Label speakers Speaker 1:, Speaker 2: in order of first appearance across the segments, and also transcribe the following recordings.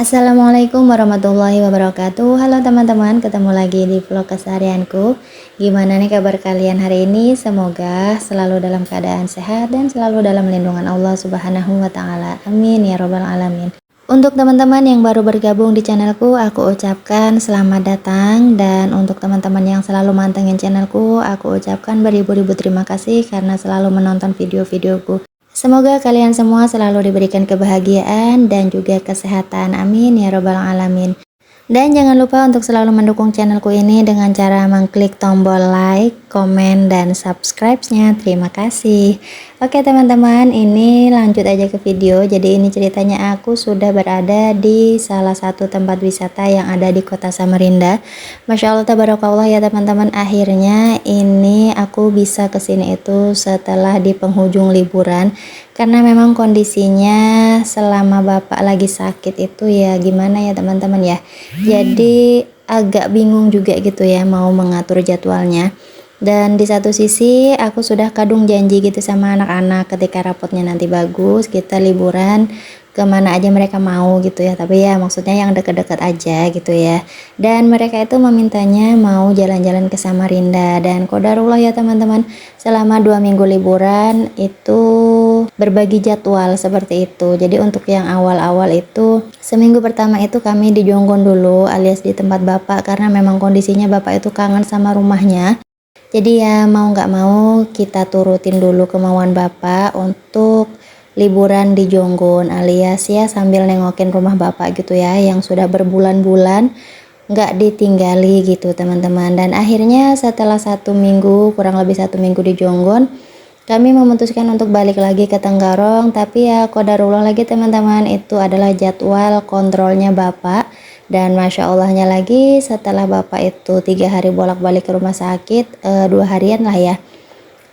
Speaker 1: Assalamualaikum warahmatullahi wabarakatuh. Halo teman-teman, ketemu lagi di vlog keseharianku. Gimana nih kabar kalian hari ini? Semoga selalu dalam keadaan sehat dan selalu dalam lindungan Allah Subhanahu wa taala. Amin ya robbal alamin. Untuk teman-teman yang baru bergabung di channelku, aku ucapkan selamat datang. Dan untuk teman-teman yang selalu mantengin channelku, aku ucapkan beribu-ribu terima kasih karena selalu menonton video-videoku. Semoga kalian semua selalu diberikan kebahagiaan dan juga kesehatan. Amin ya robbal alamin. Dan jangan lupa untuk selalu mendukung channelku ini dengan cara mengklik tombol like, komen, dan subscribe-nya. Terima kasih. Oke teman-teman, ini lanjut aja ke video. Jadi ini ceritanya aku sudah berada di salah satu tempat wisata yang ada di kota Samarinda. Masya Allah tabarakallah ya teman-teman, akhirnya ini aku bisa kesini itu setelah di penghujung liburan. Karena memang kondisinya selama bapak lagi sakit itu ya gimana ya teman-teman ya. Jadi agak bingung juga gitu ya mau mengatur jadwalnya. Dan di satu sisi aku sudah kadung janji gitu sama anak-anak ketika rapotnya nanti bagus kita liburan kemana aja mereka mau gitu ya, tapi ya maksudnya yang deket-deket aja gitu ya. Dan mereka itu memintanya mau jalan-jalan ke Samarinda, dan qadarullah ya teman-teman, selama 2 minggu liburan itu berbagi jadwal seperti itu. Jadi untuk yang awal-awal itu seminggu pertama itu kami di Jonggon dulu alias di tempat bapak, karena memang kondisinya bapak itu kangen sama rumahnya. Jadi ya mau nggak mau kita turutin dulu kemauan bapak untuk liburan di Jonggon, alias ya sambil nengokin rumah bapak gitu ya yang sudah berbulan-bulan nggak ditinggali gitu teman-teman. Dan akhirnya setelah 1 minggu, kurang lebih 1 minggu di Jonggon, kami memutuskan untuk balik lagi ke Tenggarong. Tapi ya qadarullah lagi teman-teman, itu adalah jadwal kontrolnya bapak. Dan masya Allahnya lagi setelah bapak itu 3 hari bolak-balik ke rumah sakit, 2 harian lah ya,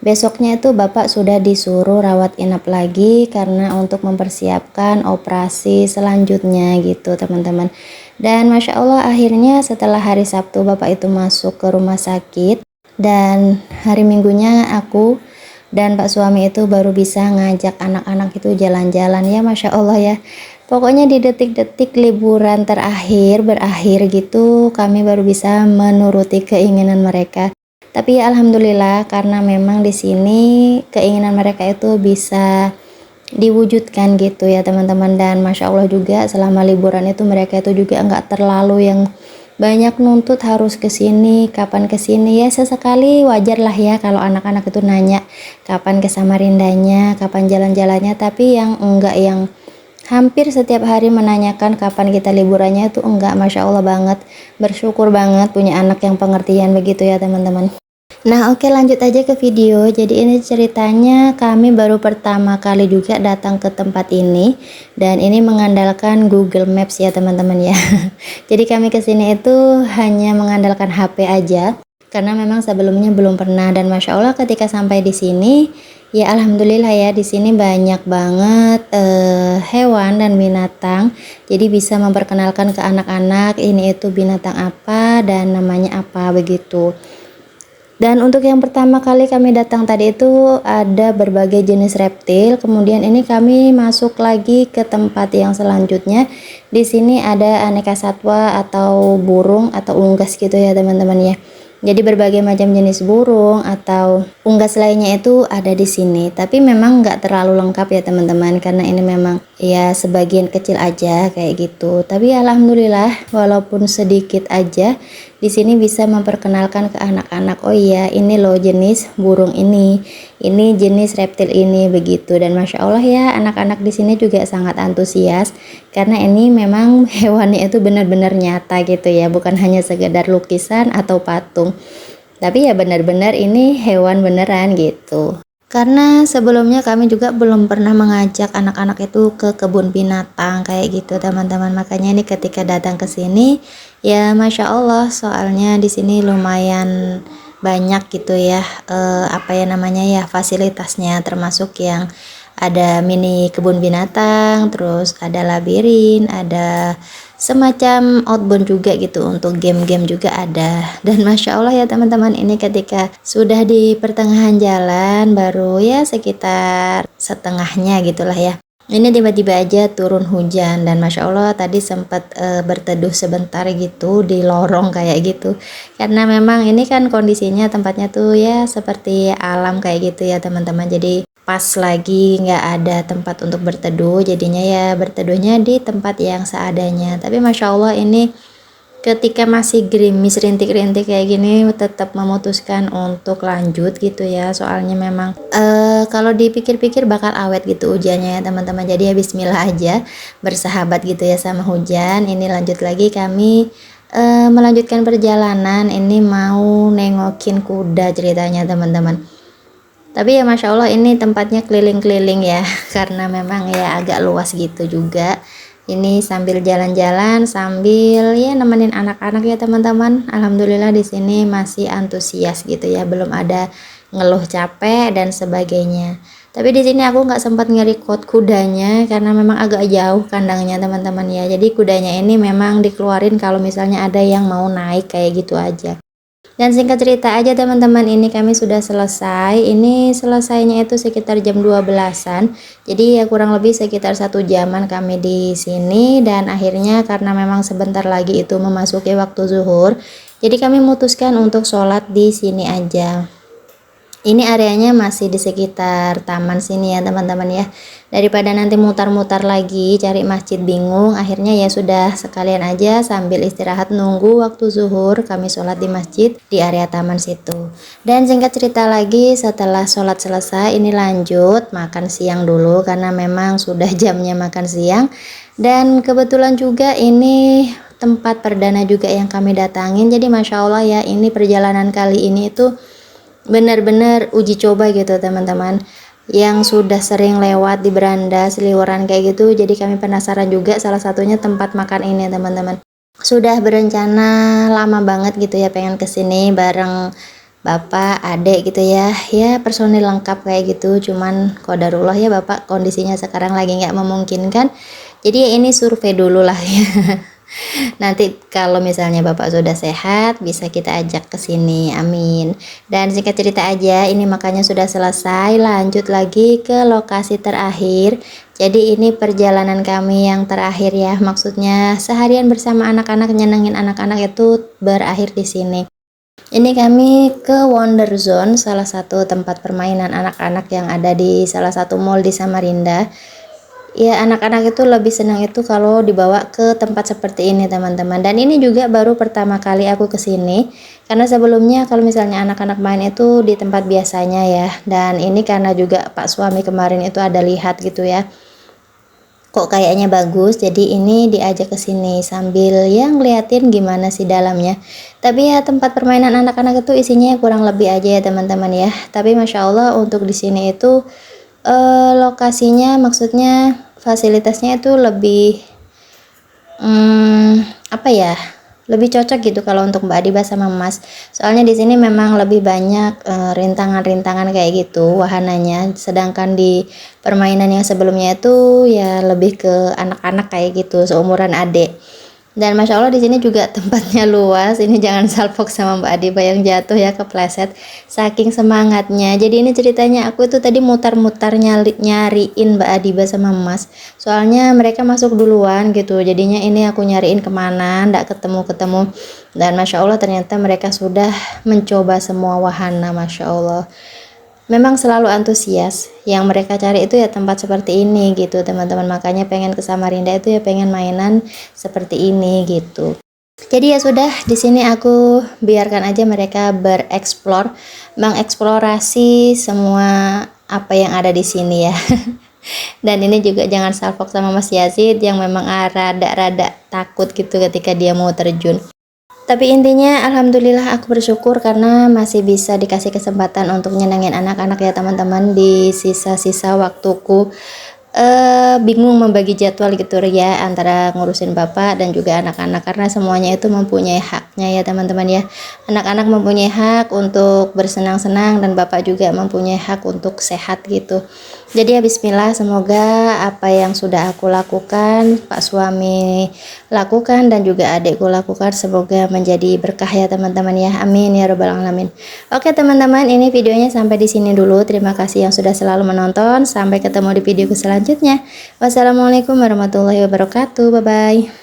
Speaker 1: besoknya itu bapak sudah disuruh rawat inap lagi karena untuk mempersiapkan operasi selanjutnya gitu teman-teman. Dan masya Allah akhirnya setelah hari Sabtu bapak itu masuk ke rumah sakit, dan hari Minggunya aku dan pak suami itu baru bisa ngajak anak-anak itu jalan-jalan ya masya Allah ya. Pokoknya di detik-detik liburan terakhir berakhir gitu kami baru bisa menuruti keinginan mereka. Tapi ya alhamdulillah karena memang di sini keinginan mereka itu bisa diwujudkan gitu ya teman-teman. Dan masya Allah juga selama liburan itu mereka itu juga nggak terlalu yang banyak nuntut harus kesini, kapan kesini. Ya sesekali wajar lah ya kalau anak-anak itu nanya kapan ke Samarindanya, kapan jalan-jalannya. Tapi yang enggak yang hampir setiap hari menanyakan kapan kita liburannya itu enggak. Masya Allah banget, bersyukur banget punya anak yang pengertian begitu ya teman-teman. Nah oke, lanjut aja ke video. Jadi ini ceritanya kami baru pertama kali juga datang ke tempat ini, dan ini mengandalkan Google Maps ya teman-teman ya. Jadi kami kesini itu hanya mengandalkan HP aja karena memang sebelumnya belum pernah. Dan masya Allah ketika sampai di sini ya alhamdulillah ya, di sini banyak banget hewan dan binatang. Jadi bisa memperkenalkan ke anak-anak ini itu binatang apa dan namanya apa begitu. Dan untuk yang pertama kali kami datang tadi itu ada berbagai jenis reptil. Kemudian ini kami masuk lagi ke tempat yang selanjutnya. Di sini ada aneka satwa atau burung atau unggas gitu ya teman-teman ya. Jadi berbagai macam jenis burung atau unggas lainnya itu ada di sini. Tapi memang nggak terlalu lengkap ya teman-teman, karena ini memang ya sebagian kecil aja kayak gitu. Tapi alhamdulillah walaupun sedikit aja di sini bisa memperkenalkan ke anak-anak. Oh iya, ini loh jenis burung ini jenis reptil ini begitu. Dan masya Allah ya anak-anak di sini juga sangat antusias karena ini memang hewannya itu benar-benar nyata gitu ya, bukan hanya sekedar lukisan atau patung, tapi ya benar-benar ini hewan beneran gitu. Karena sebelumnya kami juga belum pernah mengajak anak-anak itu ke kebun binatang kayak gitu teman-teman. Makanya ini ketika datang ke sini ya masya Allah, soalnya di sini lumayan banyak gitu ya apa ya namanya ya fasilitasnya, termasuk yang ada mini kebun binatang, terus ada labirin, ada semacam outbound juga gitu, untuk game-game juga ada. Dan masya Allah ya teman-teman, ini ketika sudah di pertengahan jalan baru ya sekitar setengahnya gitulah ya, Ini tiba-tiba aja turun hujan dan Masya Allah tadi sempat berteduh sebentar gitu di lorong kayak gitu. Karena memang ini kan kondisinya tempatnya tuh ya seperti alam kayak gitu ya teman-teman. Jadi pas lagi nggak ada tempat untuk berteduh, jadinya ya berteduhnya di tempat yang seadanya. Tapi Masya Allah ini ketika masih gerimis rintik-rintik kayak gini tetap memutuskan untuk lanjut gitu ya, soalnya memang kalau dipikir-pikir bakal awet gitu hujannya ya teman-teman. Jadi ya bismillah aja, bersahabat gitu ya sama hujan. Ini lanjut lagi kami melanjutkan perjalanan. Ini mau nengokin kuda ceritanya teman-teman. Tapi ya Masya Allah ini tempatnya keliling-keliling ya karena memang ya agak luas gitu juga. Ini sambil jalan-jalan sambil ya nemenin anak-anak ya teman-teman. Alhamdulillah di sini masih antusias gitu ya, belum ada ngeluh capek dan sebagainya. Tapi di sini aku nggak sempat nge-record kudanya karena memang agak jauh kandangnya teman-teman ya. Jadi kudanya ini memang dikeluarin kalau misalnya ada yang mau naik kayak gitu aja. Dan singkat cerita aja teman-teman, ini kami sudah selesai. Ini selesainya itu sekitar jam 12-an. Jadi ya kurang lebih sekitar 1 jaman kami di sini, dan akhirnya karena memang sebentar lagi itu memasuki waktu zuhur, jadi kami memutuskan untuk sholat di sini aja. Ini areanya masih di sekitar taman sini ya teman-teman ya. Daripada nanti mutar-mutar lagi cari masjid bingung, akhirnya ya sudah sekalian aja sambil istirahat nunggu waktu zuhur kami sholat di masjid di area taman situ. Dan singkat cerita lagi, setelah sholat selesai ini lanjut makan siang dulu karena memang sudah jamnya makan siang. Dan kebetulan juga ini tempat perdana juga yang kami datangin. Jadi Masya Allah ya, ini perjalanan kali ini itu benar-benar uji coba gitu teman-teman, yang sudah sering lewat di beranda seliweran kayak gitu. Jadi kami penasaran juga, salah satunya tempat makan ini teman-teman. Sudah berencana lama banget gitu ya pengen kesini bareng bapak, adek gitu ya, ya personil lengkap kayak gitu. Cuman qadarullah ya bapak kondisinya sekarang lagi nggak memungkinkan, jadi ya ini survei dulu lah ya. Nanti kalau misalnya Bapak sudah sehat, bisa kita ajak ke sini. Amin. Dan singkat cerita aja, ini makanya sudah selesai, lanjut lagi ke lokasi terakhir. Jadi ini perjalanan kami yang terakhir ya. Maksudnya seharian bersama anak-anak, nyenengin anak-anak itu berakhir di sini. Ini kami ke Wonder Zone, salah satu tempat permainan anak-anak yang ada di salah satu mall di Samarinda. Ya anak-anak itu lebih senang itu kalau dibawa ke tempat seperti ini teman-teman. Dan ini juga baru pertama kali aku kesini, karena sebelumnya kalau misalnya anak-anak main itu di tempat biasanya ya. Dan ini karena juga Pak suami kemarin itu ada lihat gitu ya, kok kayaknya bagus, jadi ini diajak ke sini sambil yang ngeliatin gimana sih dalamnya. Tapi ya tempat permainan anak-anak itu isinya kurang lebih aja ya teman-teman ya. Tapi Masya Allah untuk di sini itu lokasinya, maksudnya fasilitasnya itu lebih apa ya, lebih cocok gitu kalau untuk Mbak Adiba sama Mas. Soalnya di sini memang lebih banyak rintangan-rintangan kayak gitu wahananya, sedangkan di permainan yang sebelumnya itu ya lebih ke anak-anak kayak gitu seumuran adik. Dan Masya Allah di sini juga tempatnya luas. Ini jangan salfok sama Mbak Adiba yang jatuh ya, kepleset saking semangatnya. Jadi ini ceritanya, aku itu tadi mutar-mutar nyariin Mbak Adiba sama Mas, soalnya mereka masuk duluan gitu. Jadinya ini aku nyariin kemana ndak ketemu-ketemu. Dan Masya Allah ternyata mereka sudah mencoba semua wahana. Masya Allah memang selalu antusias. Yang mereka cari itu ya tempat seperti ini gitu teman-teman. Makanya pengen ke Samarinda itu ya pengen mainan seperti ini gitu. Jadi ya sudah, di sini aku biarkan aja mereka bereksplor, mengeksplorasi semua apa yang ada di sini ya. Dan ini juga jangan salfok sama Mas Yazid yang memang rada-rada takut gitu ketika dia mau terjun. Tapi intinya alhamdulillah aku bersyukur karena masih bisa dikasih kesempatan untuk nyenengin anak-anak ya teman-teman di sisa-sisa waktuku bingung membagi jadwal gitu ya antara ngurusin bapak dan juga anak-anak, karena semuanya itu mempunyai haknya ya teman-teman ya. Anak-anak mempunyai hak untuk bersenang-senang dan bapak juga mempunyai hak untuk sehat gitu. Jadi ya bismillah, semoga apa yang sudah aku lakukan, Pak suami lakukan, dan juga adikku lakukan, semoga menjadi berkah ya teman-teman ya. Amin ya robbal alamin. Oke teman-teman, ini videonya sampai di sini dulu. Terima kasih yang sudah selalu menonton. Sampai ketemu di videoku selanjutnya. Wassalamualaikum warahmatullahi wabarakatuh. Bye bye.